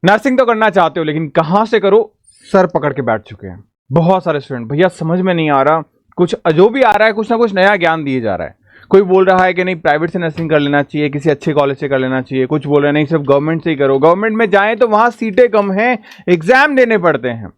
Nursing तो करना चाहते हो लेकिन कहां से करो, सर पकड़ के बैठ चुके हैं बहुत सारे स्टूडेंट। भैया समझ में नहीं आ रहा, कुछ जो भी आ रहा है कुछ ना कुछ नया ज्ञान दिए जा रहा है। कोई बोल रहा है कि नहीं प्राइवेट से नर्सिंग कर लेना चाहिए, किसी अच्छे कॉलेज से कर लेना चाहिए, कुछ बोल रहे हैं नहीं सिर्फ गवर्नमेंट से ही करो। गवर्नमेंट में जाएं तो वहां सीटें कम हैं, एग्जाम देने पड़ते हैं,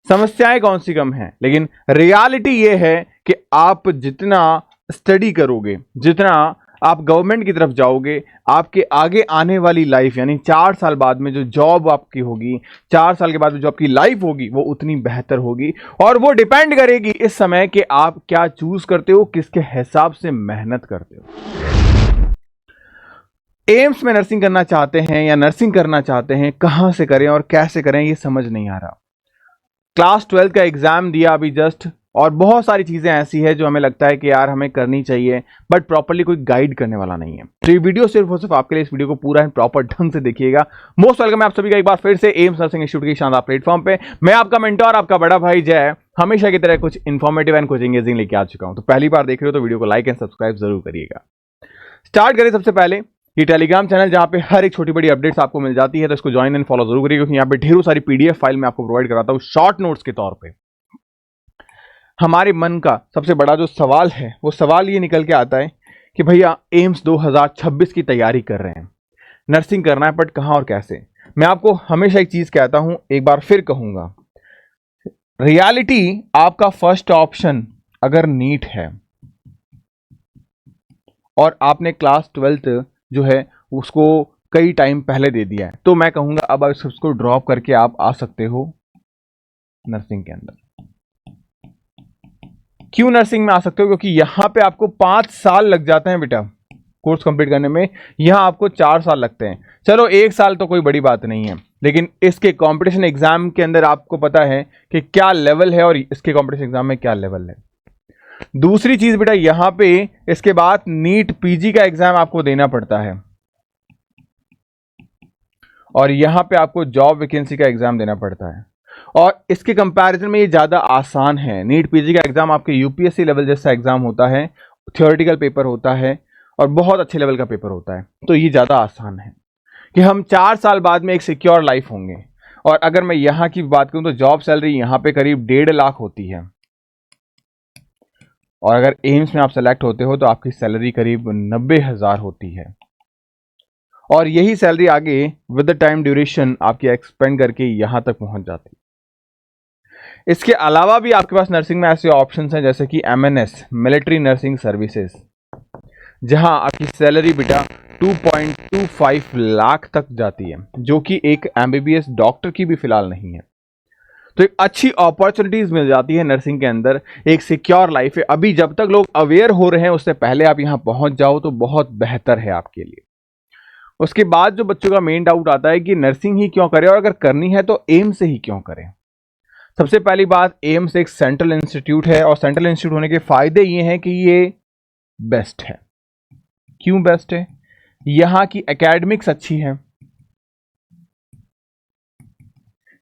समस्याएं कौन सी कम हैं। लेकिन रियलिटी ये है कि आप जितना स्टडी करोगे, जितना आप गवर्नमेंट की तरफ जाओगे, आपके आगे आने वाली लाइफ यानी 4 साल बाद में जो जॉब आपकी होगी, 4 साल के बाद में जो आपकी लाइफ होगी वो उतनी बेहतर होगी। और वो डिपेंड करेगी इस समय कि आप क्या चूज करते हो, किसके हिसाब से मेहनत करते हो। एम्स में नर्सिंग करना चाहते हैं या नर्सिंग करना चाहते हैं, कहां से करें और कैसे करें ये समझ नहीं आ रहा। क्लास 12 का एग्जाम दिया अभी जस्ट, और बहुत सारी चीजें ऐसी है जो हमें लगता है कि यार हमें करनी चाहिए, बट प्रॉपर्ली कोई गाइड करने वाला नहीं है। तो ये वीडियो सिर्फ और सिर्फ आपके लिए, इस वीडियो को पूरा प्रॉपर ढंग से देखिएगा। मोस्ट वेलकम है आप सभी का एक बार फिर से एम्स नर्सिंग इंस्टीट्यूट के शानदार प्लेटफॉर्म पे। मैं आपका मेंटर, आपका बड़ा भाई जय, हमेशा की तरह कुछ इन्फॉर्मेटिव एंड कुछ एंगेजिंग लेके आ चुका हूं। तो पहली बार देख रहे हो तो वीडियो को लाइक एंड सब्सक्राइब जरूर करिएगा। स्टार्ट करें सबसे पहले ये टेलीग्राम चैनल जहां पे हर एक छोटी बड़ी अपडेट्स आपको मिल जाती है, तो इसको ज्वाइन एंड फॉलो जरूर करिए, क्योंकि यहाँ पे ढेरों सारी पीडीएफ फाइल मैं आपको प्रोवाइड कराता हूँ शॉर्ट नोट्स के तौर पे। हमारे मन का सबसे बड़ा जो सवाल है वो सवाल ये निकल के आता है कि भैया एम्स 2026 की तैयारी कर रहे हैं, नर्सिंग करना है, बट कहां और कैसे। मैं आपको हमेशा एक चीज कहता हूं, एक बार फिर कहूंगा, रियलिटी आपका फर्स्ट ऑप्शन अगर नीट है और आपने क्लास 12 जो है उसको कई टाइम पहले दे दिया है, तो मैं कहूंगा अब आप उसको ड्रॉप करके आप आ सकते हो नर्सिंग के अंदर। क्यों नर्सिंग में आ सकते हो? क्योंकि यहां पे आपको 5 साल लग जाते हैं बेटा कोर्स कंप्लीट करने में, यहां आपको 4 साल लगते हैं। चलो 1 साल तो कोई बड़ी बात नहीं है, लेकिन इसके कंपटीशन एग्जाम के अंदर आपको पता है कि क्या लेवल है और इसके कंपटीशन एग्जाम में क्या लेवल है। दूसरी चीज बेटा, यहां पे इसके बाद नीट पीजी का एग्जाम आपको देना पड़ता है, और यहां पे आपको जॉब वैकेंसी का एग्जाम देना पड़ता है, और इसके कंपैरिजन में ये ज्यादा आसान है। नीट पीजी का एग्जाम आपके यूपीएससी लेवल जैसा एग्जाम होता है, थियोरेटिकल पेपर होता है और बहुत अच्छे लेवल का पेपर होता है, तो ये ज्यादा आसान है कि हम 4 साल बाद में एक सिक्योर लाइफ होंगे। और अगर मैं यहां की बात करूं तो जॉब सैलरी यहां पे करीब 1.5 लाख होती है, और अगर एम्स में आप सेलेक्ट होते हो तो आपकी सैलरी करीब 90,000 होती है, और यही सैलरी आगे विद द टाइम ड्यूरेशन आपकी एक्सपेंड करके यहां तक पहुंच जाती है। इसके अलावा भी आपके पास नर्सिंग में ऐसे ऑप्शंस हैं जैसे कि एमएनएस मिलिट्री नर्सिंग सर्विसेज, जहां आपकी सैलरी बेटा 2.25 लाख तक जाती है, जो कि एक एमबीबीएस डॉक्टर की भी फिलहाल नहीं है। तो एक अच्छी अपॉर्चुनिटीज मिल जाती है नर्सिंग के अंदर, एक सिक्योर लाइफ है। अभी जब तक लोग अवेयर हो रहे हैं उससे पहले आप यहां पहुंच जाओ तो बहुत बेहतर है आपके लिए। उसके बाद जो बच्चों का मेन डाउट आता है कि नर्सिंग ही क्यों करें, और अगर करनी है तो एम्स से ही क्यों करें। सबसे पहली बात, एम्स एक सेंट्रल इंस्टीट्यूट है, और सेंट्रल इंस्टीट्यूट होने के फायदे ये हैं कि ये बेस्ट है। क्यों बेस्ट है? यहां की एकेडमिक्स अच्छी है,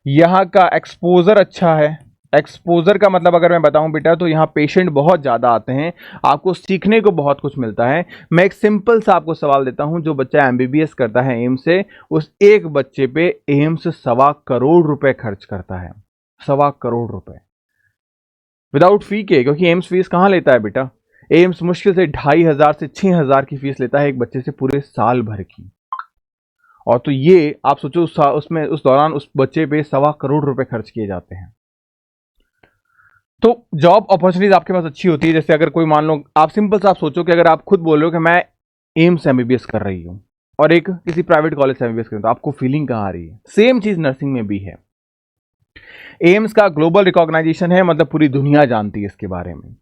यहां का एक्सपोजर अच्छा है। एक्सपोजर का मतलब अगर मैं बताऊं बेटा तो यहां पेशेंट बहुत ज्यादा आते हैं, आपको सीखने को बहुत कुछ मिलता है। मैं एक सिंपल सा आपको सवाल देता हूं, जो बच्चा एमबीबीएस करता है एम्स से, उस एक बच्चे पे एम्स 1.25 करोड़ रुपए खर्च करता है, 1.25 करोड़ रुपए विदाउट फी के। क्योंकि एम्स फीस कहां लेता है बेटा, एम्स मुश्किल से 2,500 से 6,000 की फीस लेता है एक बच्चे से पूरे साल भर की। और तो ये आप सोचो उसमें उस दौरान उस बच्चे पे 1.25 करोड़ रुपए खर्च किए जाते हैं। तो जॉब अपॉर्चुनिटीज आपके पास अच्छी होती है। जैसे अगर कोई मान लो, आप सिंपल सा आप सोचो कि अगर आप खुद बोल रहे हो कि मैं एम्स एमबीबीएस कर रही हूं और एक किसी प्राइवेट कॉलेज से एमबीबीएस कर रही हूं, तो आपको फीलिंग कहां आ रही है? सेम चीज नर्सिंग में भी है। एम्स का ग्लोबल रिकॉग्नाइजेशन है, मतलब पूरी दुनिया जानती है इसके बारे में।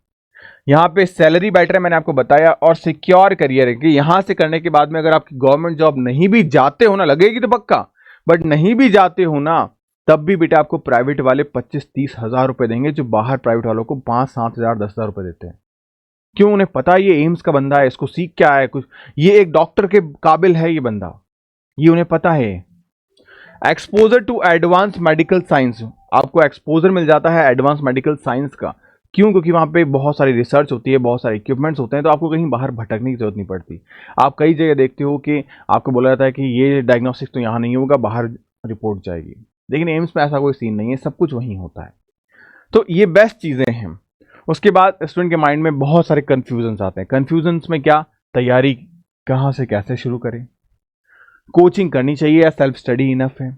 यहाँ पे सैलरी बेटर है, मैंने आपको बताया, और सिक्योर करियर है कि यहां से करने के बाद में अगर आपकी गवर्नमेंट जॉब नहीं भी जाते हो ना, लगेगी तो पक्का, बट नहीं भी जाते हो ना, तब भी बेटा आपको प्राइवेट वाले 25-30 हजार रुपए देंगे, जो बाहर प्राइवेट वालों को 5-7 हजार 10 हजार रुपए देते हैं। क्यों? उन्हें पता है ये एम्स का बंदा है, इसको सीख क्या है कुछ, ये एक डॉक्टर के काबिल है ये बंदा, ये उन्हें पता है। Exposure to advance medical science, आपको एक्सपोजर मिल जाता है एडवांस मेडिकल साइंस का। क्यों? क्योंकि वहां पे बहुत सारी रिसर्च होती है, बहुत सारे इक्विपमेंट्स होते हैं, तो आपको कहीं बाहर भटकने की जरूरत नहीं पड़ती। आप कई जगह देखते हो कि आपको बोला जाता है कि ये डायग्नोस्टिक्स तो यहाँ नहीं होगा, बाहर रिपोर्ट जाएगी। लेकिन एम्स में ऐसा कोई सीन नहीं है, सब कुछ वहीं होता है। तो ये बेस्ट चीज़ें हैं। उसके बाद स्टूडेंट के माइंड में बहुत सारे कन्फ्यूजन्स आते हैं। कन्फ्यूजन्स में क्या, तैयारी कहाँ से कैसे शुरू करें, कोचिंग करनी चाहिए या सेल्फ स्टडी इनफ है,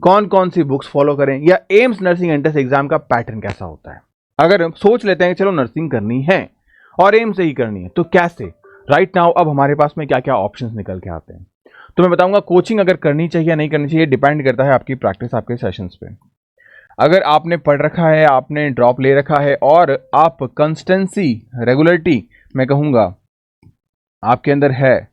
कौन कौन सी बुक्स फॉलो करें, या एम्स नर्सिंग एंट्रेंस एग्जाम का पैटर्न कैसा होता है। अगर हम सोच लेते हैं चलो नर्सिंग करनी है और एम्स से ही करनी है तो कैसे, राइट नाउ अब हमारे पास में क्या क्या ऑप्शंस निकल के आते हैं। तो मैं बताऊंगा कोचिंग अगर करनी चाहिए या नहीं करनी चाहिए, डिपेंड करता है आपकी प्रैक्टिस, आपके सेशंस पे। अगर आपने पढ़ रखा है, आपने ड्रॉप ले रखा है और आप कंसिस्टेंसी, रेगुलरिटी मैं कहूंगा आपके अंदर है,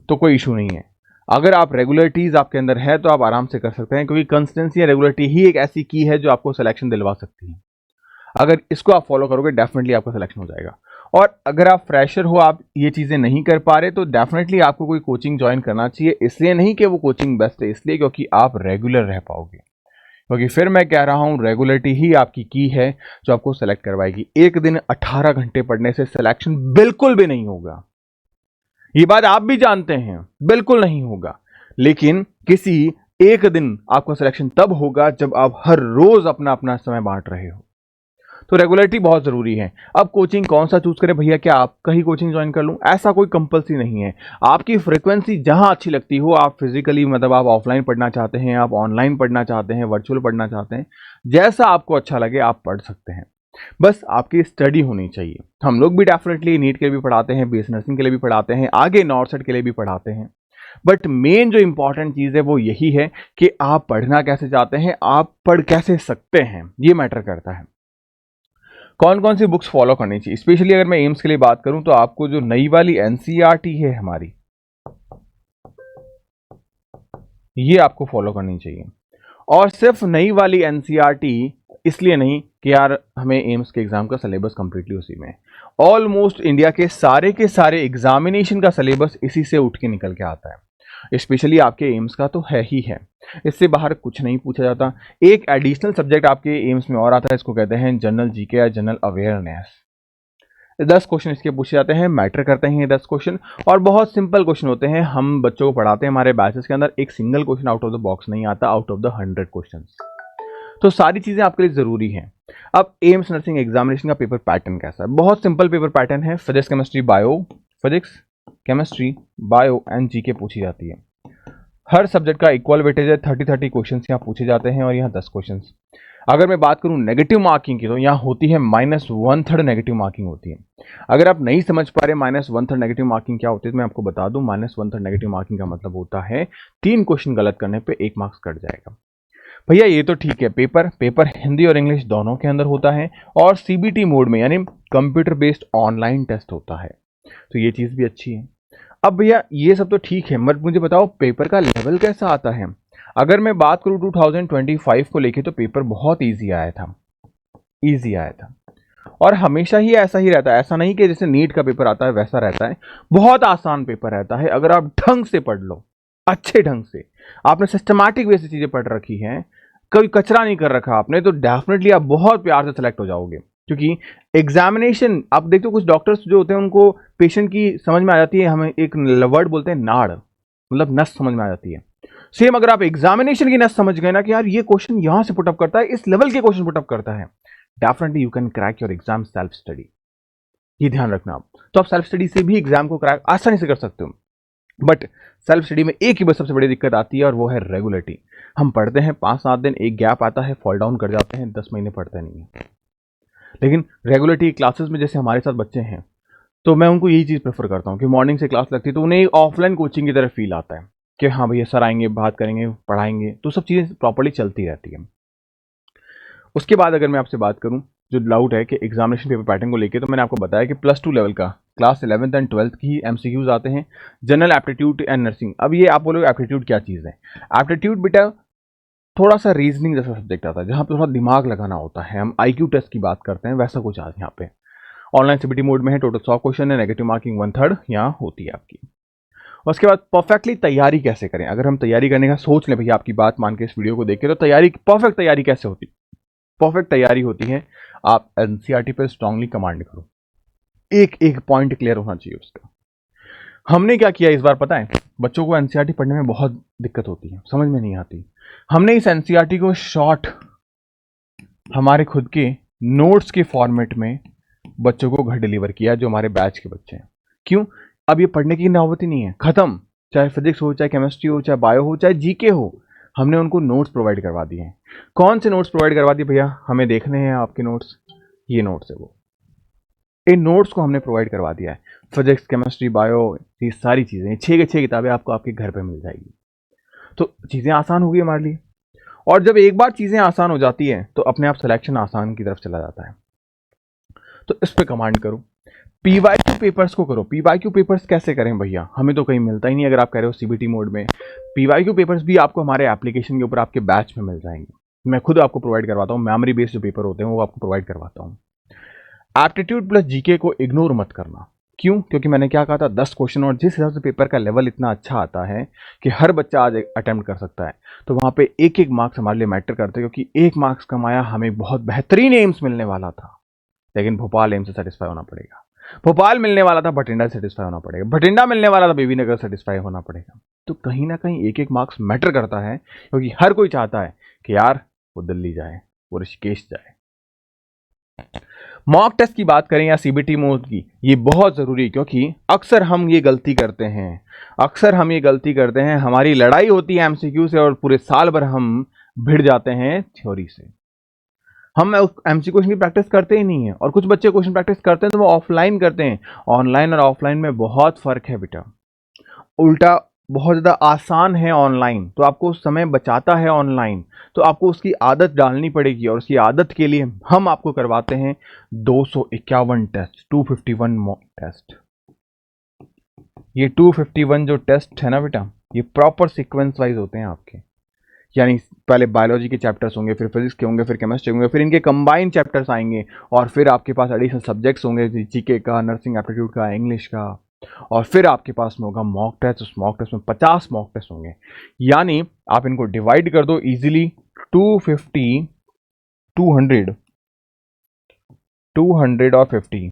तो कोई इशू नहीं है। अगर आप रेगुलरिटीज आपके अंदर है तो आप आराम से कर सकते हैं, क्योंकि कंसिस्टेंसी या रेगुलरिटी ही एक ऐसी की है जो आपको सिलेक्शन दिलवा सकती है। अगर इसको आप फॉलो करोगे डेफिनेटली आपका सिलेक्शन हो जाएगा। और अगर आप फ्रेशर हो, आप ये चीज़ें नहीं कर पा रहे, तो डेफिनेटली आपको कोई कोचिंग ज्वाइन करना चाहिए। इसलिए नहीं कि वो कोचिंग बेस्ट है, इसलिए क्योंकि आप रेगुलर रह पाओगे। क्योंकि फिर मैं कह रहा हूं रेगुलरिटी ही आपकी की है जो आपको सेलेक्ट करवाएगी। एक दिन 18 घंटे पढ़ने से सिलेक्शन बिल्कुल भी नहीं होगा, ये बात आप भी जानते हैं, बिल्कुल नहीं होगा। लेकिन किसी एक दिन आपका सिलेक्शन तब होगा जब आप हर रोज अपना अपना समय बांट रहे हो। तो रेगुलरिटी बहुत जरूरी है। अब कोचिंग कौन सा चूज करें भैया, क्या आप कहीं कोचिंग ज्वाइन कर लूं, ऐसा कोई कंपल्सरी नहीं है। आपकी फ्रीक्वेंसी जहां अच्छी लगती हो, आप फिजिकली मतलब आप ऑफलाइन पढ़ना चाहते हैं, आप ऑनलाइन पढ़ना चाहते हैं, वर्चुअल पढ़ना चाहते हैं, जैसा आपको अच्छा लगे आप पढ़ सकते हैं। बस आपकी स्टडी होनी चाहिए। हम लोग भी डेफिनेटली नीट के लिए भी पढ़ाते हैं, बीएस नर्सिंग के लिए भी पढ़ाते हैं, आगे नॉर्थ सेट के लिए भी पढ़ाते हैं। बट मेन जो इंपॉर्टेंट चीज है वो यही है कि आप पढ़ना कैसे चाहते हैं, आप पढ़ कैसे सकते हैं, ये मैटर करता है। कौन कौन सी बुक्स फॉलो करनी चाहिए, स्पेशली अगर मैं एम्स के लिए बात करूं तो आपको जो नई वाली एनसीईआरटी है हमारी, ये आपको फॉलो करनी चाहिए। और सिर्फ नई वाली एनसीईआरटी इसलिए नहीं कि यार हमें एम्स के एग्जाम का सिलेबस कंप्लीटली उसी में, ऑलमोस्ट इंडिया के सारे एग्जामिनेशन का सिलेबस इसी से उठ के निकल के आता है। स्पेशली आपके एम्स का तो है ही है, इससे बाहर कुछ नहीं पूछा जाता। एक एडिशनल सब्जेक्ट आपके एम्स में और आता है, इसको कहते हैं जनरल जीके या जनरल अवेयरनेस। 10 क्वेश्चन इसके पूछे जाते हैं, मैटर करते हैं ये 10 क्वेश्चन, और बहुत सिंपल क्वेश्चन होते हैं। हम बच्चों को पढ़ाते हैं हमारे बैचेस के अंदर, एक single question out of the box नहीं आता, आउट ऑफ द 100 क्वेश्चन। तो सारी चीजें आपके लिए जरूरी हैं। अब एम्स नर्सिंग एग्जामिनेशन का पेपर पैटर्न कैसा है, बहुत सिंपल पेपर पैटर्न है। Physics chemistry bio, physics chemistry bio and GK पूछी जाती है। हर सब्जेक्ट का इक्वल वेटेज है, 30-30 क्वेश्चन यहाँ पूछे जाते हैं और यहाँ 10 क्वेश्चन। अगर मैं बात करूं नेगेटिव मार्किंग की तो यहाँ होती है -1/3 नेगेटिव मार्किंग होती है। अगर आप नहीं समझ पा रहे -1/3 नेगेटिव मार्किंग क्या होती है तो मैं आपको बता दूं, -1/3 नेगेटिव मार्किंग का मतलब होता है 3 क्वेश्चन गलत करने पे 1 मार्क्स कट जाएगा। भैया ये तो ठीक है, पेपर हिंदी और इंग्लिश दोनों के अंदर होता है और सीबीटी मोड में यानी कंप्यूटर बेस्ड ऑनलाइन टेस्ट होता है, तो ये चीज़ भी अच्छी है। अब भैया ये सब तो ठीक है, मत मुझे बताओ पेपर का लेवल कैसा आता है। अगर मैं बात करूं 2025 को लेके तो पेपर बहुत इजी आया था और हमेशा ही ऐसा ही रहता है। ऐसा नहीं कि जैसे नीट का पेपर आता है वैसा रहता है, बहुत आसान पेपर रहता है। अगर आप ढंग से पढ़ लो, अच्छे ढंग से, आपने सिस्टमैटिक वे से चीजें पढ़ रखी हैं, कोई कचरा नहीं कर रखा आपने, तो डेफिनेटली आप बहुत प्यार से सेलेक्ट हो जाओगे। क्योंकि एग्जामिनेशन आप देखते हो कुछ डॉक्टर्स जो होते हैं उनको पेशेंट की समझ में आ जाती है, हमें एक वर्ड बोलते हैं नाड़, मतलब नस समझ में आ जाती है। सेम अगर आप एग्जामिनेशन की नस समझ गए ना कि यार ये क्वेश्चन यहां से पुटअप करता है, इस लेवल के क्वेश्चन पुटअप करता है, definitely you can crack your exam self study. ये ध्यान रखना आप। तो आप सेल्फ स्टडी से भी एग्जाम को क्रैक आसानी से कर सकते हो। बट सेल्फ स्टडी में एक ही बस सबसे बड़ी दिक्कत आती है और वो है रेगुलरिटी। हम पढ़ते हैं 5-7 दिन, एक गैप आता है, फॉल डाउन कर जाते हैं, 10 महीने पढ़ते नहीं है। लेकिन रेगुलरिटी क्लासेस में जैसे हमारे साथ बच्चे हैं तो मैं उनको यही चीज़ प्रेफर करता हूँ कि मॉर्निंग से क्लास लगती है तो उन्हें ऑफलाइन कोचिंग की तरह फील आता है कि हाँ भैया सर आएंगे, बात करेंगे, पढ़ाएंगे, तो सब चीज़ें प्रॉपर्ली चलती रहती है। उसके बाद अगर मैं आपसे बात करूं जो डाउट है कि एग्जामिनेशन पेपर पैटर्न को लेके, तो मैंने आपको बताया कि +2 लेवल का क्लास 11th एंड 12th की एमसीक्यूज आते हैं, जनरल एप्टीट्यूड एंड नर्सिंग। अब ये आप बोलोगे एप्टीट्यूड क्या चीज़ है। एप्टीट्यूड बेटा थोड़ा सा रीजनिंग जैसा सब्जेक्ट आता है जहाँ पे थोड़ा दिमाग लगाना होता है, हम IQ टेस्ट की बात करते हैं, वैसा कुछ आज यहाँ पे। ऑनलाइन सीबीटी मोड में है, टोटल 100 क्वेश्चन है, नेगेटिव मार्किंग 1/3 यहाँ होती है आपकी। उसके बाद परफेक्टली तैयारी कैसे करें। अगर हम तैयारी करने का सोच लें भैया, आपकी बात मान के इस वीडियो को देख के, तो तैयारी, परफेक्ट तैयारी कैसे होती है। परफेक्ट तैयारी होती है आप एनसीईआरटी पे स्ट्रांगली कमांड करो, एक एक पॉइंट क्लियर होना चाहिए उसका। हमने क्या किया इस बार पता है, बच्चों को एनसीईआरटी पढ़ने में बहुत दिक्कत होती है, समझ में नहीं आती। हमने इस एनसीईआरटी को शॉर्ट हमारे खुद के नोट्स के फॉर्मेट में बच्चों को घर डिलीवर किया, जो हमारे बैच के बच्चे हैं। क्यों? अब ये पढ़ने की नौबत ही नहीं है, खत्म। चाहे फिजिक्स हो, चाहे केमिस्ट्री हो, चाहे बायो हो, चाहे जीके हो, हमने उनको नोट्स प्रोवाइड करवा दिए हैं। कौन से नोट्स प्रोवाइड करवा दिए भैया? हमें देखने हैं आपके नोट्स, ये नोट्स है वो। इन नोट्स को हमने प्रोवाइड करवा दिया है। फिजिक्स, केमिस्ट्री, बायो, ये सारी चीज़ें 6 के 6 किताबें आपको आपके घर पे मिल जाएगी। तो चीज़ें आसान हो गई हमारे लिए। और जब एक बार चीज़ें आसान हो जाती हैं तो अपने आप सिलेक्शन आसान की तरफ चला जाता है। तो इस पे कमांड करो, पीवाईक्यू पेपर्स को करो। पीवाईक्यू पेपर्स कैसे करें भैया? हमें तो कहीं मिलता ही नहीं। अगर आप कह रहे हो सीबीटी मोड में, पीवाईक्यू पेपर्स भी आपको हमारे एप्लीकेशन के ऊपर आपके बैच में मिल जाएंगे। मैं खुद आपको प्रोवाइड करवाता हूँ, मेमोरी बेस्ड जो पेपर होते हैं वो आपको प्रोवाइड करवाता हूँ। एप्टीट्यूड प्लस जीके को इग्नोर मत करना। क्यों? क्योंकि मैंने क्या कहा था, 10 क्वेश्चन, और जिस हिसाब से पेपर का लेवल इतना अच्छा आता है कि हर बच्चा आज अटेम्प्ट कर सकता है, तो वहाँ पे एक एक मार्क्स हमारे लिए मैटर करते हैं। क्योंकि एक मार्क्स कमाया हमें बहुत बेहतरीन एम्स मिलने वाला था, लेकिन भोपाल एम्स से सेटिस्फाई होना पड़ेगा। भोपाल मिलने वाला था, भटिंडा से सेटिस्फाई होना पड़ेगा। भटिंडा मिलने वाला था, बीबी नगर सेटिस्फाई होना पड़ेगा। तो कहीं ना कहीं एक एक मार्क्स मैटर करता है, क्योंकि हर कोई चाहता है कि यार वो दिल्ली जाए, वो ऋषिकेश जाए। मॉक टेस्ट की बात करें या सीबीटी मोड की, ये बहुत ज़रूरी है, क्योंकि अक्सर हम ये गलती करते हैं, हमारी लड़ाई होती है एमसीक्यू से, और पूरे साल भर हम भिड़ जाते हैं थ्योरी से। हम एमसीक्यू क्वेश्चन की प्रैक्टिस करते ही नहीं है। और कुछ बच्चे क्वेश्चन प्रैक्टिस करते हैं तो वो ऑफलाइन करते हैं। ऑनलाइन और ऑफलाइन में बहुत फ़र्क है बेटा। उल्टा बहुत ज़्यादा आसान है ऑनलाइन, तो आपको समय बचाता है ऑनलाइन, तो आपको उसकी आदत डालनी पड़ेगी। और उसकी आदत के लिए हम आपको करवाते हैं 251 टेस्ट, 251 मॉक टेस्ट। ये 251 जो टेस्ट है ना बेटा, ये प्रॉपर सीक्वेंस वाइज होते हैं आपके। यानी पहले बायोलॉजी के चैप्टर्स होंगे, फिर फिजिक्स के होंगे, फिर केमिस्ट्री होंगे, फिर इनके कंबाइंड चैप्टर्स आएंगे, और फिर आपके पास एडिशनल सब्जेक्ट्स होंगे, जीके का, नर्सिंग एप्टीट्यूड का, इंग्लिश का, और फिर आपके पास में होगा मॉक टेस्ट। उस मॉक टेस्ट में 50 मॉक टेस्ट होंगे। यानी आप इनको डिवाइड कर दो इजीली, 250, 200, 200 और 50,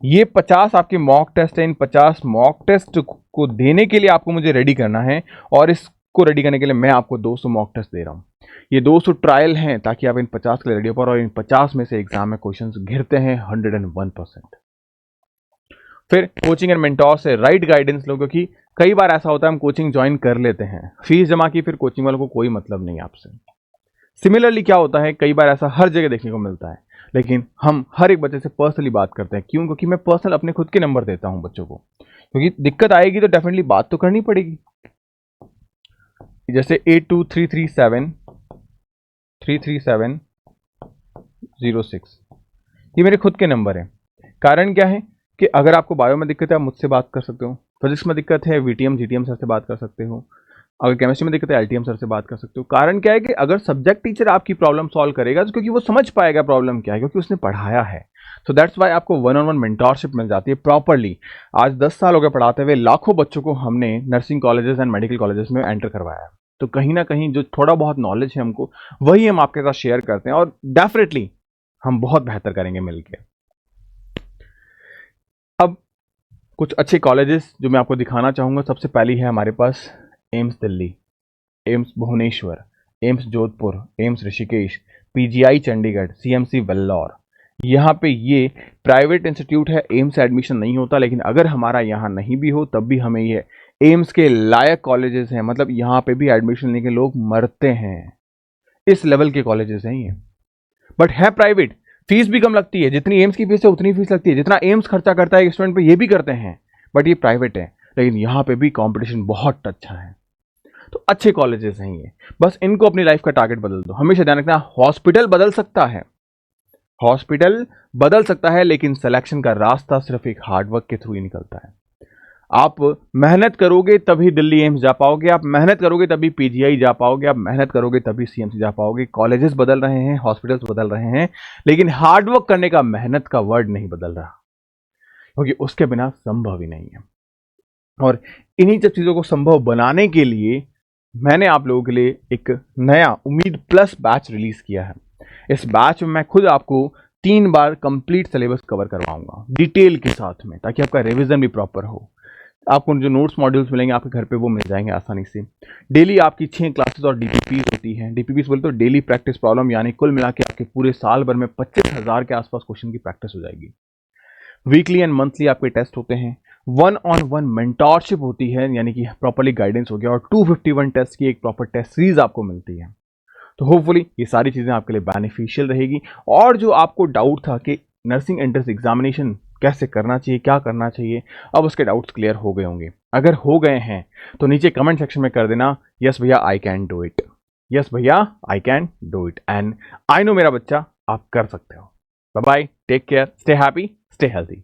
ये 50 आपके मॉक टेस्ट है। इन 50 मॉक टेस्ट को देने के लिए आपको मुझे रेडी करना है, और इसको रेडी करने के लिए मैं आपको 200 मॉक टेस्ट दे रहा हूं। ये 200 ट्रायल हैं, ताकि आप इन 50 के लिए रेडी हो पाओ। और इन 50 में से एग्जाम में क्वेश्चंस घिरते हैं 101%। फिर कोचिंग एंड मेंटोर से राइट गाइडेंस लो, क्योंकि कई बार ऐसा होता है हम कोचिंग ज्वाइन कर लेते हैं, फीस जमा की, फिर कोचिंग वालों को कोई मतलब नहीं आपसे। सिमिलरली क्या होता है, कई बार ऐसा हर जगह देखने को मिलता है, लेकिन हम हर एक बच्चे से पर्सनली बात करते हैं। क्यों? क्योंकि मैं पर्सनल अपने खुद के नंबर देता हूं बच्चों को, क्योंकि दिक्कत आएगी तो डेफिनेटली बात तो करनी पड़ेगी। जैसे 8233733706, ये मेरे खुद के नंबर हैं। कारण क्या है कि अगर आपको बायो में दिक्कत है आप मुझसे बात कर सकते हो, फिजिक्स में दिक्कत है वीटीएम जीटीएम सर से बात कर सकते हो, अगर केमिस्ट्री में दिक्कत है एलटीएम सर से बात कर सकते हो। कारण क्या है कि अगर सब्जेक्ट टीचर आपकी प्रॉब्लम सॉल्व करेगा तो क्योंकि वो समझ पाएगा प्रॉब्लम क्या है, क्योंकि उसने पढ़ाया है। तो दैट्स वाई आपको 1-on-1 मेंटोरशिप मिल जाती है प्रॉपरली। आज 10 साल हो गए पढ़ाते हुए, लाखों बच्चों को हमने nursing colleges and medical colleges में एंटर करवाया। तो कहीं ना कहीं जो थोड़ा बहुत नॉलेज है हमको, वही हम आपके साथ शेयर करते हैं, और डेफिनेटली हम बहुत बेहतर करेंगे मिलकर। अब कुछ अच्छे कॉलेजेस जो मैं आपको दिखाना चाहूँगा। सबसे पहली है हमारे पास एम्स दिल्ली, एम्स भुवनेश्वर, एम्स जोधपुर, एम्स ऋषिकेश, पीजीआई चंडीगढ़, सीएमसी वेल्लोर। यहाँ पे ये प्राइवेट इंस्टीट्यूट है, एम्स से एडमिशन नहीं होता, लेकिन अगर हमारा यहाँ नहीं भी हो तब भी हमें ये एम्स के लायक कॉलेजेस हैं। मतलब यहाँ पे भी एडमिशन लेके लोग मरते हैं, इस लेवल के कॉलेजेस हैं ये। बट है प्राइवेट, फीस भी कम लगती है, जितनी एम्स की फीस है उतनी फीस लगती है, जितना एम्स खर्चा करता है स्टूडेंट पे ये भी करते हैं। बट ये प्राइवेट है, लेकिन यहाँ पे भी कॉम्पिटिशन बहुत अच्छा है। तो अच्छे कॉलेजेस हैं ये, बस इनको अपनी लाइफ का टारगेट बदल दो। हमेशा ध्यान रखना, हॉस्पिटल बदल सकता है, हॉस्पिटल बदल सकता है, लेकिन सिलेक्शन का रास्ता सिर्फ एक हार्डवर्क के थ्रू ही निकलता है। आप मेहनत करोगे तभी दिल्ली एम्स जा पाओगे, आप मेहनत करोगे तभी पीजीआई जा पाओगे, आप मेहनत करोगे तभी सीएमसी जा पाओगे। कॉलेजेस बदल रहे हैं, हॉस्पिटल्स बदल रहे हैं, लेकिन हार्डवर्क करने का, मेहनत का वर्ड नहीं बदल रहा, क्योंकि उसके बिना संभव ही नहीं है। और इन्हीं सब चीज़ों को संभव बनाने के लिए मैंने आप लोगों के लिए एक नया उम्मीद प्लस बैच रिलीज किया है। इस बैच में मैं खुद आपको 3 बार कंप्लीट सिलेबस कवर करवाऊंगा डिटेल के साथ में, ताकि आपका रिवीजन भी प्रॉपर हो। आपको जो नोट्स मॉड्यूल्स मिलेंगे आपके घर पे वो मिल जाएंगे आसानी से। डेली आपकी 6 क्लासेस और डीपीपीज होती हैं। डीपीपीज बोले तो डेली प्रैक्टिस प्रॉब्लम, यानी कुल मिला के आपके पूरे साल भर में 25,000 के आसपास क्वेश्चन की प्रैक्टिस हो जाएगी। वीकली एंड मंथली आपके टेस्ट होते हैं। 1-on-1 मेंटोरशिप होती है, यानी कि प्रॉपरली गाइडेंस हो गया, और 251 टेस्ट की एक प्रॉपर टेस्ट सीरीज आपको मिलती है। तो होपफुली ये सारी चीज़ें आपके लिए बेनिफिशियल रहेगी। और जो आपको डाउट था कि नर्सिंग एंट्रेंस एग्जामिनेशन कैसे करना चाहिए, क्या करना चाहिए, अब उसके डाउट्स क्लियर हो गए होंगे। अगर हो गए हैं तो नीचे कमेंट सेक्शन में कर देना, यस भैया I can do it, yes भैया I can do it, and I know मेरा बच्चा आप कर सकते हो। Bye bye, take care, stay happy, stay healthy.